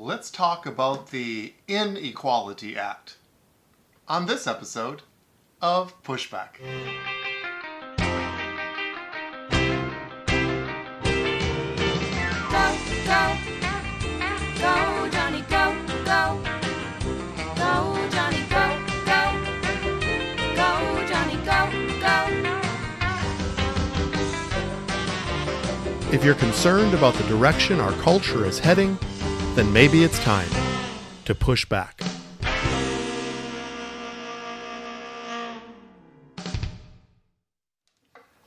Let's talk about the Inequality Act on this episode of Pushback. Go, go, go, Jonny, go, go. Go, Jonny, go, go. Go, Jonny, go, go. If you're concerned about the direction our culture is heading, then maybe it's time to push back.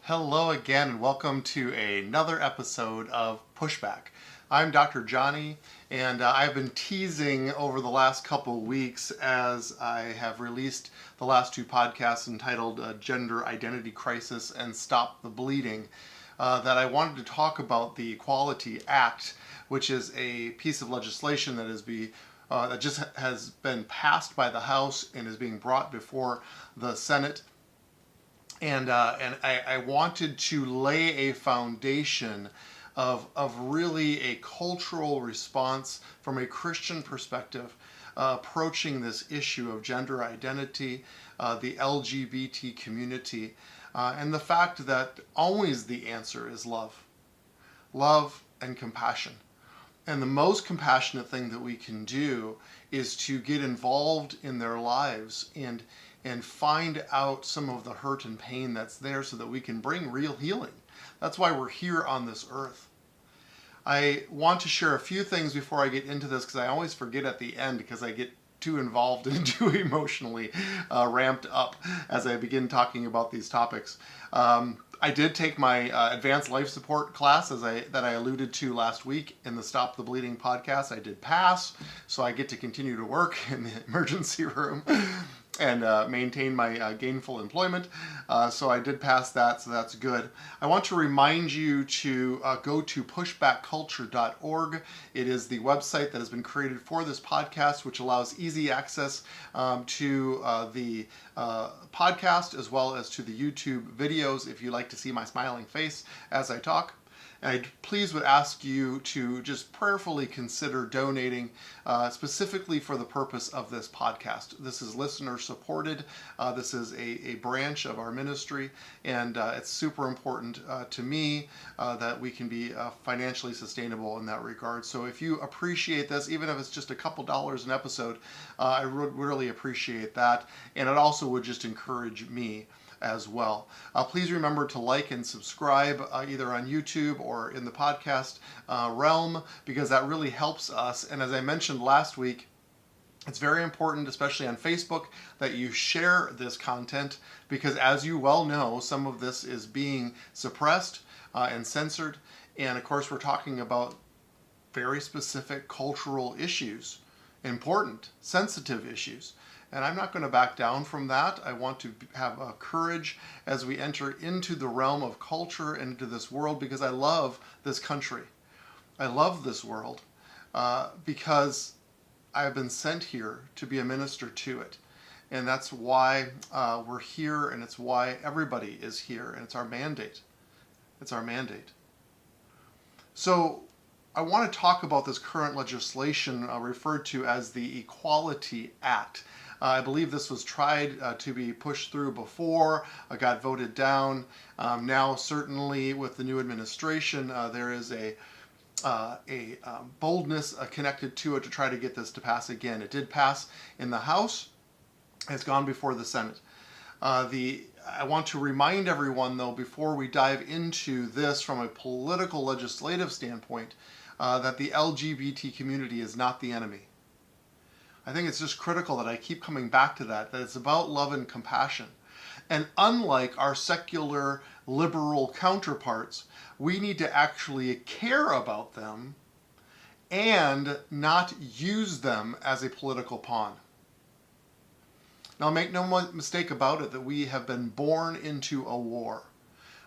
Hello again and welcome to another episode of Pushback. I'm Dr. Jonny, and I've been teasing over the last couple weeks as I have released the last two podcasts entitled Gender Identity Crisis and Stop the Bleeding, that I wanted to talk about the Equality Act, which is a piece of legislation that just has been passed by the House and is being brought before the Senate. And I wanted to lay a foundation of really a cultural response from a Christian perspective approaching this issue of gender identity, the LGBT community, and the fact that always the answer is love. Love and compassion. And the most compassionate thing that we can do is to get involved in their lives and find out some of the hurt and pain that's there so that we can bring real healing. That's why we're here on this earth. I want to share a few things before I get into this because I always forget at the end because I get too involved and too emotionally ramped up as I begin talking about these topics. I did take my advanced life support class that I alluded to last week in the Stop the Bleeding podcast. I did pass, so I get to continue to work in the emergency room and maintain my gainful employment. So I did pass that, so that's good. I want to remind you to go to pushbackculture.org. It is the website that has been created for this podcast, which allows easy access to the podcast as well as to the YouTube videos if you like to see my smiling face as I talk. And I please would ask you to just prayerfully consider donating specifically for the purpose of this podcast. This is listener supported. This is a branch of our ministry, and it's super important to me that we can be financially sustainable in that regard. So if you appreciate this, even if it's just a couple dollars an episode, I would really appreciate that. And it also would just encourage me as well. Please remember to like and subscribe either on YouTube or in the podcast realm, because that really helps us. And as I mentioned last week, it's very important, especially on Facebook, that you share this content, because as you well know, some of this is being suppressed and censored. And of course, we're talking about very specific cultural issues, important, sensitive issues. And I'm not going to back down from that. I want to have courage as we enter into the realm of culture and into this world, because I love this country. I love this world because I have been sent here to be a minister to it. And that's why we're here, and it's why everybody is here, and it's our mandate. It's our mandate. So I want to talk about this current legislation referred to as the Equality Act. I believe this was tried to be pushed through before, got voted down. Now, certainly with the new administration, there is a boldness connected to it to try to get this to pass again. It did pass in the House. It's gone before the Senate. I want to remind everyone, though, before we dive into this from a political legislative standpoint, that the LGBT community is not the enemy. I think it's just critical that I keep coming back to that it's about love and compassion. And unlike our secular liberal counterparts, we need to actually care about them and not use them as a political pawn. Now, make no mistake about it that we have been born into a war.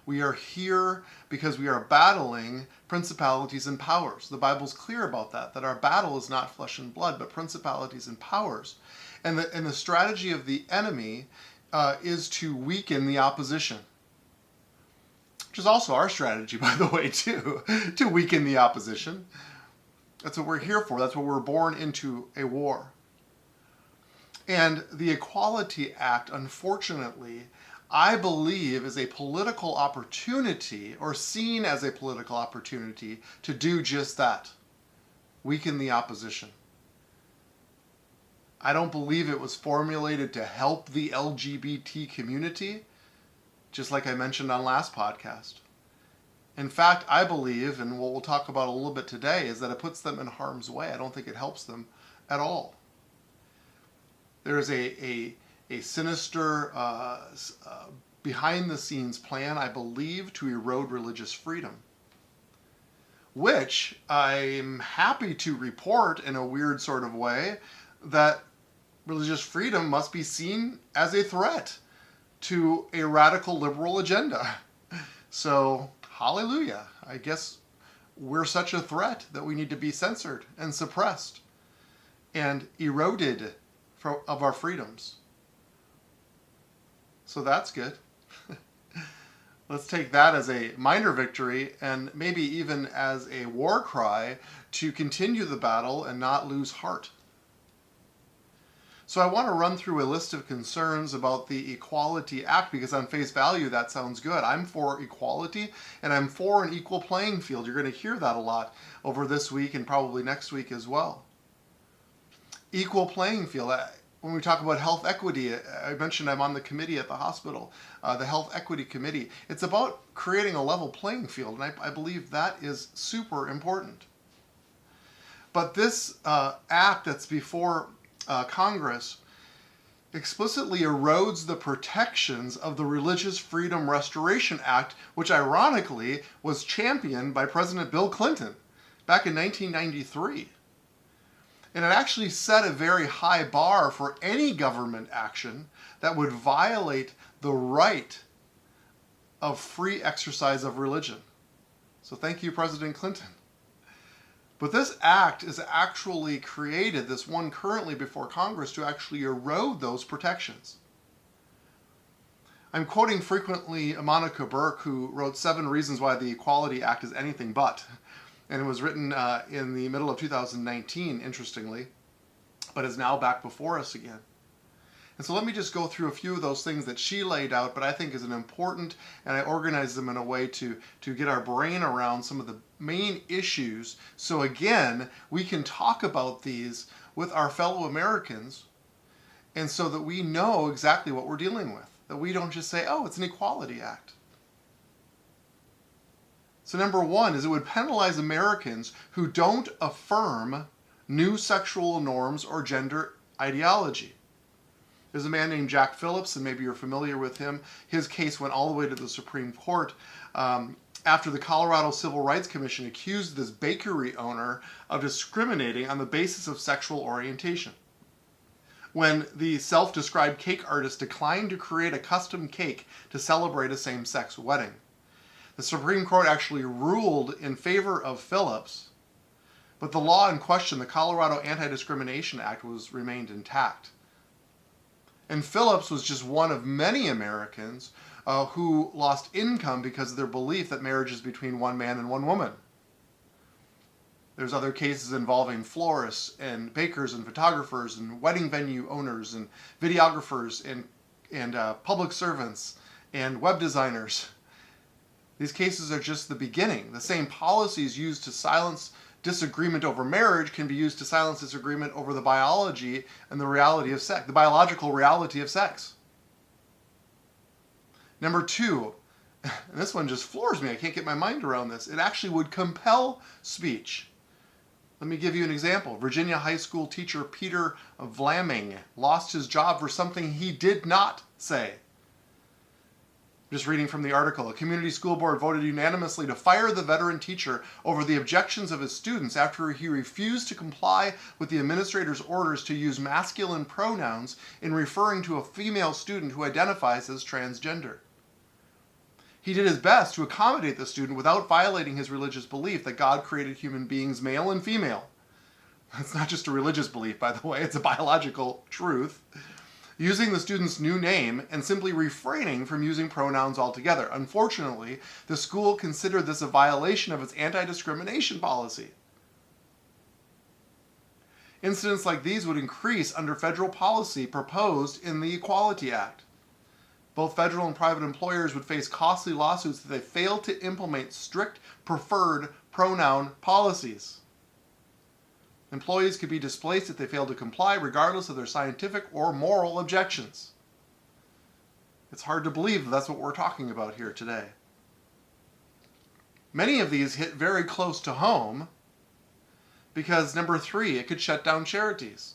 We are here because we are battling principalities and powers. The Bible's clear about that our battle is not flesh and blood, but principalities and powers. And the strategy of the enemy is to weaken the opposition, which is also our strategy, by the way, too, to weaken the opposition. That's what we're here for. That's what we're born into, a war. And the Equality Act, unfortunately, I believe is a political opportunity, or seen as a political opportunity, to do just that. Weaken the opposition. I don't believe it was formulated to help the LGBT community, just like I mentioned on last podcast. In fact, I believe, and what we'll talk about a little bit today, is that it puts them in harm's way. I don't think it helps them at all. There's a sinister, behind-the-scenes plan, I believe, to erode religious freedom, which I'm happy to report in a weird sort of way that religious freedom must be seen as a threat to a radical liberal agenda. So, hallelujah. I guess we're such a threat that we need to be censored and suppressed and eroded of our freedoms. So that's good. Let's take that as a minor victory, and maybe even as a war cry to continue the battle and not lose heart. So I want to run through a list of concerns about the Equality Act, because on face value that sounds good. I'm for equality, and I'm for an equal playing field. You're going to hear that a lot over this week and probably next week as well. Equal playing field. When we talk about health equity, I mentioned I'm on the committee at the hospital, the Health Equity Committee. It's about creating a level playing field, and I believe that is super important. But this act that's before Congress explicitly erodes the protections of the Religious Freedom Restoration Act, which ironically was championed by President Bill Clinton back in 1993. And it actually set a very high bar for any government action that would violate the right of free exercise of religion. So thank you, President Clinton. But this act is actually created, this one currently before Congress, to actually erode those protections. I'm quoting frequently Monica Burke, who wrote 7 Reasons Why the Equality Act is Anything But. And it was written in the middle of 2019, interestingly, but is now back before us again. And so let me just go through a few of those things that she laid out, but I think is an important, and I organized them in a way to get our brain around some of the main issues. So again, we can talk about these with our fellow Americans, and so that we know exactly what we're dealing with. That we don't just say, oh, it's an Equality Act. So number 1 is it would penalize Americans who don't affirm new sexual norms or gender ideology. There's a man named Jack Phillips, and maybe you're familiar with him. His case went all the way to the Supreme Court after the Colorado Civil Rights Commission accused this bakery owner of discriminating on the basis of sexual orientation. When the self-described cake artist declined to create a custom cake to celebrate a same-sex wedding. The Supreme Court actually ruled in favor of Phillips, but the law in question, the Colorado Anti-Discrimination Act, remained intact. And Phillips was just one of many Americans who lost income because of their belief that marriage is between one man and one woman. There's other cases involving florists and bakers and photographers and wedding venue owners and videographers and public servants and web designers. These cases are just the beginning. The same policies used to silence disagreement over marriage can be used to silence disagreement over the biology and the reality of sex, the biological reality of sex. Number 2, and this one just floors me, I can't get my mind around this, it actually would compel speech. Let me give you an example. Virginia high school teacher Peter Vlaming lost his job for something he did not say. Just reading from the article, a community school board voted unanimously to fire the veteran teacher over the objections of his students after he refused to comply with the administrator's orders to use masculine pronouns in referring to a female student who identifies as transgender. He did his best to accommodate the student without violating his religious belief that God created human beings male and female. It's not just a religious belief, by the way, it's a biological truth. Using the student's new name and simply refraining from using pronouns altogether. Unfortunately, the school considered this a violation of its anti-discrimination policy. Incidents like these would increase under federal policy proposed in the Equality Act. Both federal and private employers would face costly lawsuits if they failed to implement strict preferred pronoun policies. Employees could be displaced if they failed to comply, regardless of their scientific or moral objections. It's hard to believe that that's what we're talking about here today. Many of these hit very close to home because, number 3, it could shut down charities.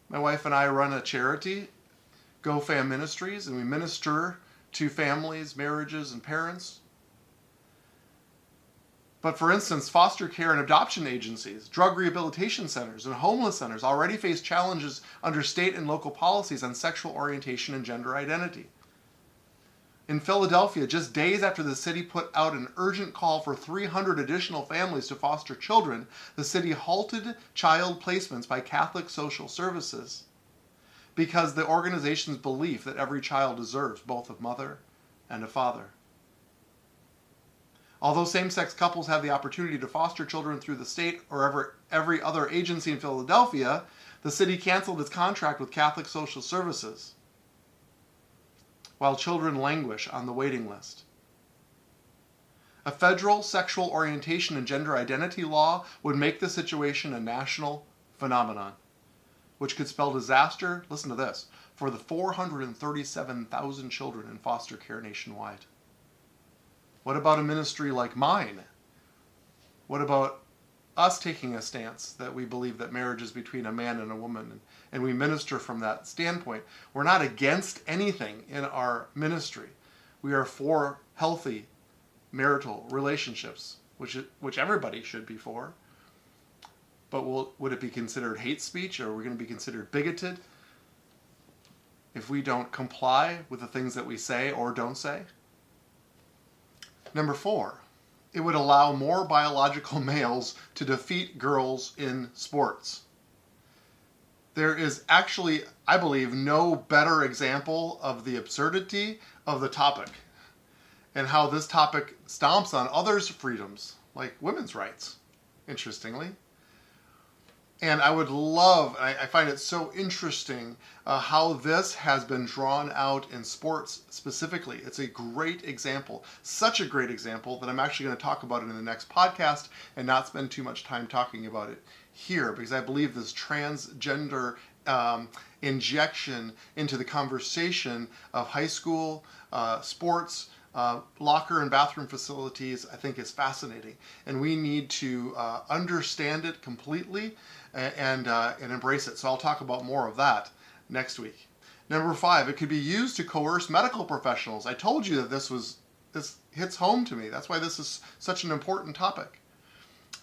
My wife and I run a charity, GoFam Ministries, and we minister to families, marriages, and parents. But for instance, foster care and adoption agencies, drug rehabilitation centers, and homeless centers already face challenges under state and local policies on sexual orientation and gender identity. In Philadelphia, just days after the city put out an urgent call for 300 additional families to foster children, the city halted child placements by Catholic Social Services because the organization's belief that every child deserves both a mother and a father. Although same-sex couples have the opportunity to foster children through the state or every other agency in Philadelphia, the city canceled its contract with Catholic Social Services, while children languish on the waiting list. A federal sexual orientation and gender identity law would make the situation a national phenomenon, which could spell disaster, listen to this, for the 437,000 children in foster care nationwide. What about a ministry like mine? What about us taking a stance that we believe that marriage is between a man and a woman, and we minister from that standpoint? We're not against anything in our ministry. We are for healthy marital relationships, which everybody should be for. But would it be considered hate speech, or are we going to be considered bigoted if we don't comply with the things that we say or don't say? Number 4, it would allow more biological males to defeat girls in sports. There is actually, I believe, no better example of the absurdity of the topic and how this topic stomps on others' freedoms, like women's rights, interestingly. And I would love, I find it so interesting how this has been drawn out in sports specifically. It's a great example, such a great example that I'm actually going to talk about it in the next podcast and not spend too much time talking about it here, because I believe this transgender injection into the conversation of high school sports, locker and bathroom facilities, I think is fascinating. And we need to understand it completely and embrace it. So I'll talk about more of that next week. Number 5, it could be used to coerce medical professionals. I told you that this hits home to me. That's why this is such an important topic.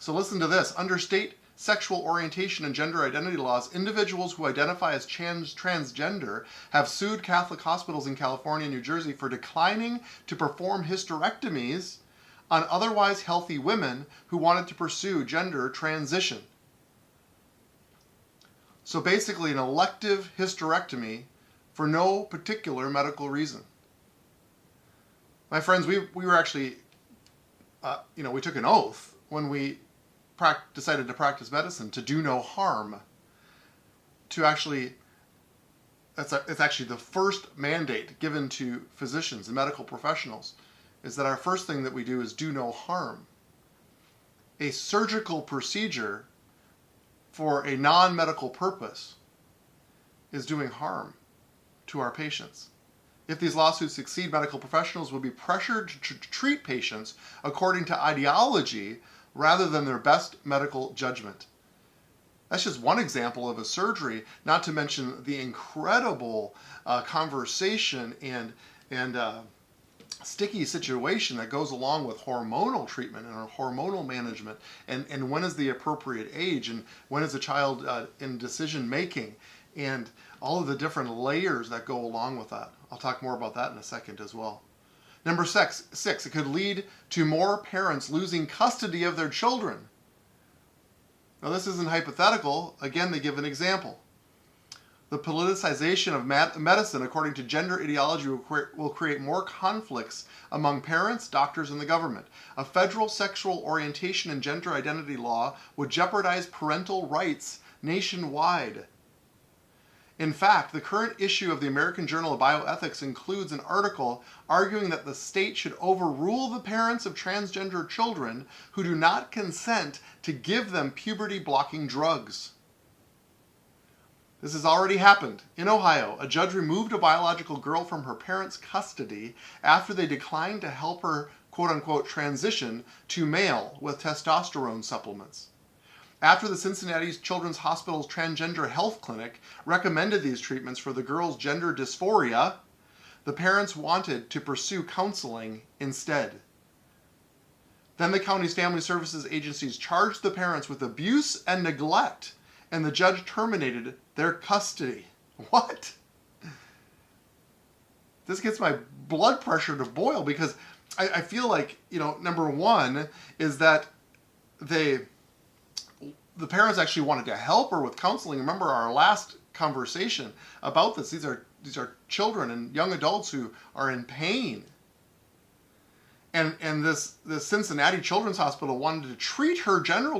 So listen to this. Under state sexual orientation and gender identity laws, individuals who identify as transgender have sued Catholic hospitals in California and New Jersey for declining to perform hysterectomies on otherwise healthy women who wanted to pursue gender transition. So basically an elective hysterectomy for no particular medical reason. My friends, we were actually, we took an oath when we decided to practice medicine to do no harm. To actually, it's actually the first mandate given to physicians and medical professionals, is that our first thing that we do is do no harm. A surgical procedure for a non-medical purpose is doing harm to our patients. If these lawsuits succeed, medical professionals will be pressured to treat patients according to ideology rather than their best medical judgment. That's just one example of a surgery, not to mention the incredible conversation and sticky situation that goes along with hormonal treatment and hormonal management, and when is the appropriate age, and when is a child in decision making, and all of the different layers that go along with that. I'll talk more about that in a second as well. Number 6, it could lead to more parents losing custody of their children. Now this isn't hypothetical. Again, they give an example. The politicization of medicine, according to gender ideology, will create more conflicts among parents, doctors, and the government. A federal sexual orientation and gender identity law would jeopardize parental rights nationwide. In fact, the current issue of the American Journal of Bioethics includes an article arguing that the state should overrule the parents of transgender children who do not consent to give them puberty-blocking drugs. This has already happened. In Ohio, a judge removed a biological girl from her parents' custody after they declined to help her, quote-unquote, transition to male with testosterone supplements. After the Cincinnati Children's Hospital's Transgender Health Clinic recommended these treatments for the girl's gender dysphoria, the parents wanted to pursue counseling instead. Then the county's family services agencies charged the parents with abuse and neglect, and the judge terminated their custody. What? This gets my blood pressure to boil because I feel like, number one is that the parents actually wanted to help her with counseling. Remember our last conversation about this. These are children and young adults who are in pain. And this Cincinnati Children's Hospital wanted to treat her gender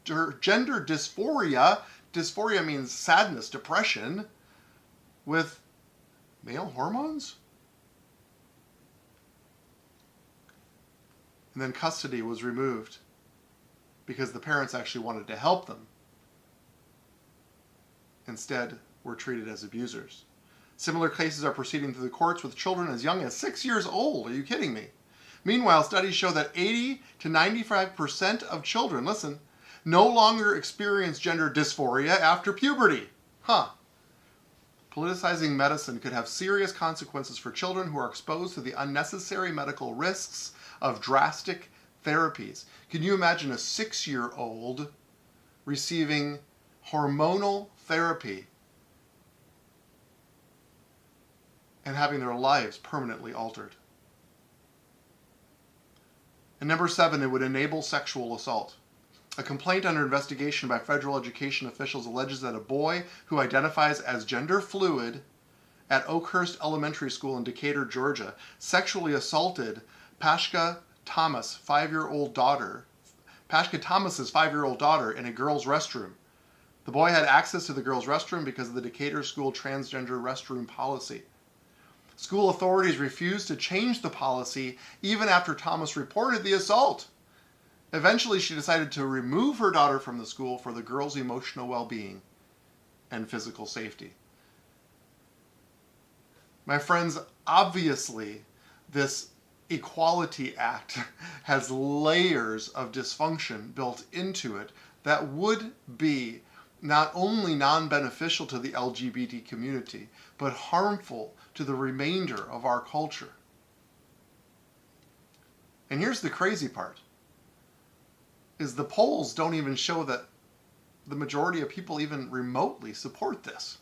dysphoria. Dysphoria means sadness, depression, with male hormones. And then custody was removed because the parents actually wanted to help them. Instead, were treated as abusers. Similar cases are proceeding through the courts with children as young as 6 years old. Are you kidding me? Meanwhile, studies show that 80 to 95% of children, listen, no longer experience gender dysphoria after puberty. Politicizing medicine could have serious consequences for children who are exposed to the unnecessary medical risks of drastic therapies. Can you imagine a 6-year-old receiving hormonal therapy and having their lives permanently altered? And number 7, it would enable sexual assault. A complaint under investigation by federal education officials alleges that a boy who identifies as gender fluid at Oakhurst Elementary School in Decatur, Georgia, sexually assaulted Pashka Thomas's 5-year-old daughter in a girl's restroom. The boy had access to the girl's restroom because of the Decatur school transgender restroom policy. School authorities refused to change the policy even after Thomas reported the assault. Eventually, she decided to remove her daughter from the school for the girl's emotional well-being and physical safety. My friends, obviously, this Equality Act has layers of dysfunction built into it that would be not only non-beneficial to the LGBT community, but harmful to the remainder of our culture. And here's the crazy part, is the polls don't even show that the majority of people even remotely support this.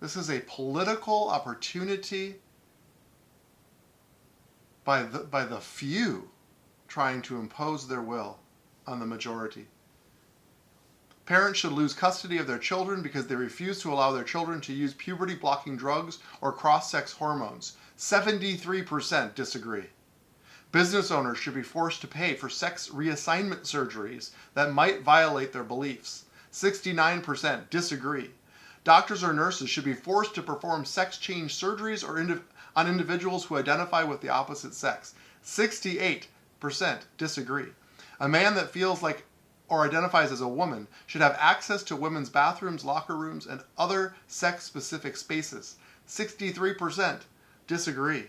This is a political opportunity by the few trying to impose their will on the majority. Parents should lose custody of their children because they refuse to allow their children to use puberty-blocking drugs or cross-sex hormones. 73% disagree. Business owners should be forced to pay for sex reassignment surgeries that might violate their beliefs. 69% disagree. Doctors or nurses should be forced to perform sex change surgeries on individuals who identify with the opposite sex. 68% disagree. A man that feels like or identifies as a woman should have access to women's bathrooms, locker rooms, and other sex-specific spaces. 63% disagree.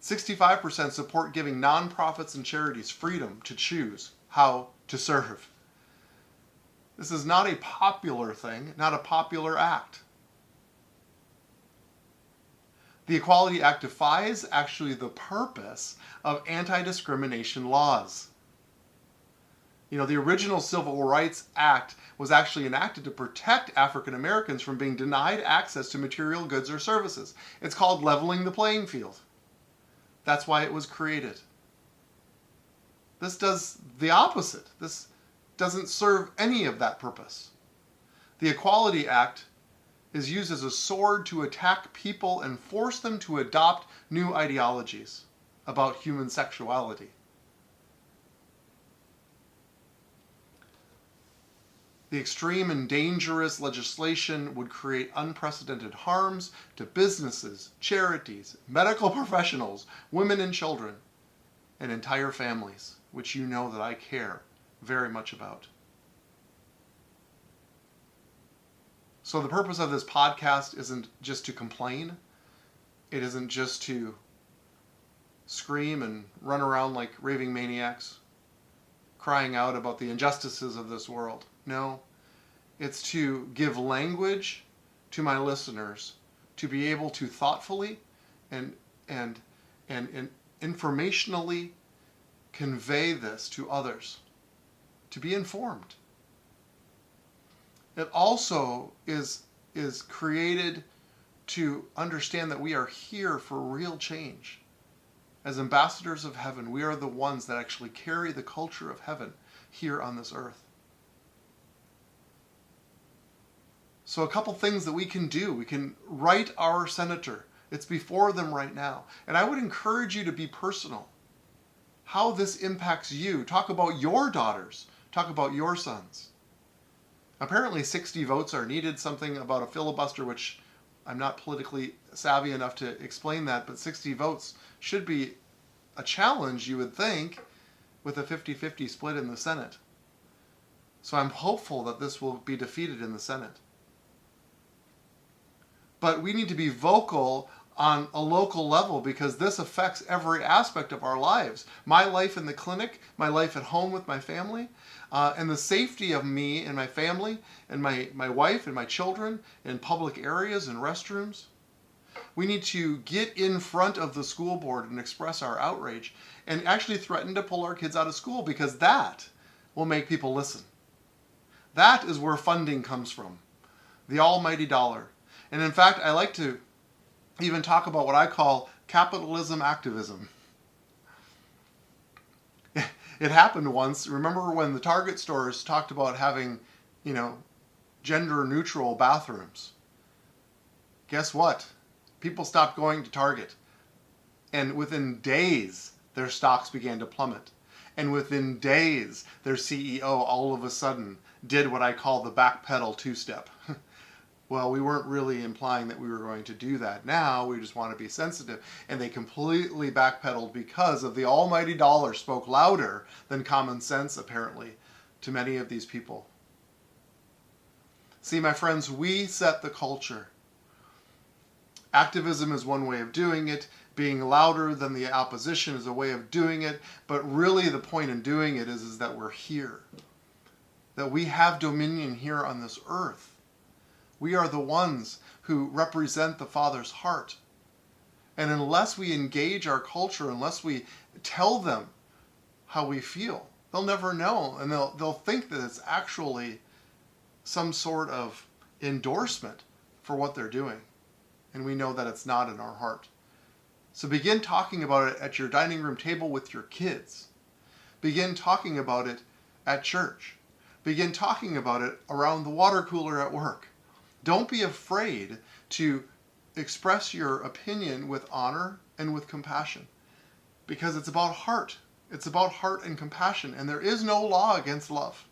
65% support giving nonprofits and charities freedom to choose how to serve. This is not a popular thing, not a popular act. The Equality Act defies actually the purpose of anti-discrimination laws. The original Civil Rights Act was actually enacted to protect African Americans from being denied access to material goods or services. It's called leveling the playing field. That's why it was created. This does the opposite. This doesn't serve any of that purpose. The Equality Act is used as a sword to attack people and force them to adopt new ideologies about human sexuality. The extreme and dangerous legislation would create unprecedented harms to businesses, charities, medical professionals, women and children, and entire families, which you know that I care very much about. So the purpose of this podcast isn't just to complain. It isn't just to scream and run around like raving maniacs, crying out about the injustices of this world. No, it's to give language to my listeners to be able to thoughtfully and informationally convey this to others, to be informed. It also is created to understand that we are here for real change. As ambassadors of heaven, we are the ones that actually carry the culture of heaven here on this earth. So a couple things that we can do. We can write our senator. It's before them right now. And I would encourage you to be personal. How this impacts you. Talk about your daughters. Talk about your sons. Apparently 60 votes are needed, something about a filibuster, which I'm not politically savvy enough to explain that, but 60 votes should be a challenge, you would think, with a 50-50 split in the Senate. So I'm hopeful that this will be defeated in the Senate. But we need to be vocal on a local level because this affects every aspect of our lives. My life in the clinic, my life at home with my family, and the safety of me and my family and my wife and my children in public areas and restrooms. We need to get in front of the school board and express our outrage and actually threaten to pull our kids out of school because that will make people listen. That is where funding comes from, the almighty dollar. And in fact, I like to even talk about what I call capitalism activism. It happened once. Remember when the Target stores talked about having, gender neutral bathrooms? Guess what? People stopped going to Target. And within days, their stocks began to plummet. And within days, their CEO all of a sudden did what I call the backpedal two-step. Well, we weren't really implying that we were going to do that now. We just want to be sensitive. And they completely backpedaled because of the almighty dollar spoke louder than common sense, apparently, to many of these people. See, my friends, we set the culture. Activism is one way of doing it. Being louder than the opposition is a way of doing it. But really the point in doing it is that we're here. That we have dominion here on this earth. We are the ones who represent the Father's heart. And unless we engage our culture, unless we tell them how we feel, they'll never know. And they'll think that it's actually some sort of endorsement for what they're doing. And we know that it's not in our heart. So begin talking about it at your dining room table with your kids. Begin talking about it at church. Begin talking about it around the water cooler at work. Don't be afraid to express your opinion with honor and with compassion, because it's about heart. It's about heart and compassion, and there is no law against love.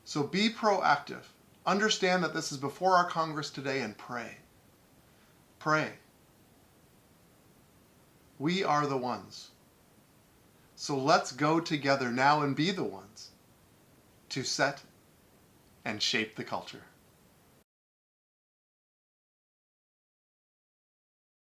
So be proactive. Understand that this is before our Congress today, and pray. Pray. We are the ones. So let's go together now and be the ones to set and shape the culture.